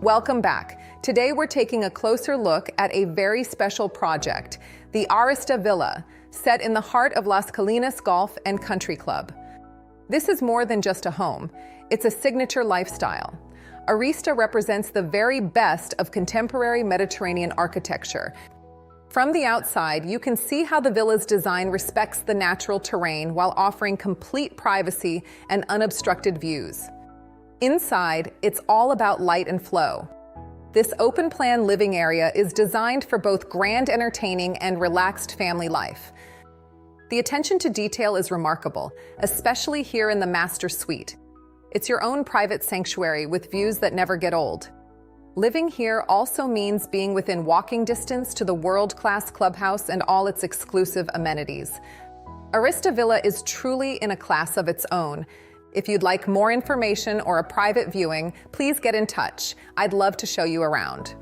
Welcome back. Today we're taking a closer look at a very special project, the Arista Villa, set in the heart of Las Colinas Golf and Country Club. This is more than just a home, it's a signature lifestyle. Arista represents the very best of contemporary Mediterranean architecture. From the outside, you can see how the villa's design respects the natural terrain while offering complete privacy and unobstructed views. Inside, it's all about light and flow. This open-plan living area is designed for both grand entertaining and relaxed family life. The attention to detail is remarkable, especially here in the master suite. It's your own private sanctuary with views that never get old. Living here also means being within walking distance to the world-class clubhouse and all its exclusive amenities. Arista Villa is truly in a class of its own. If you'd like more information or a private viewing, please get in touch. I'd love to show you around.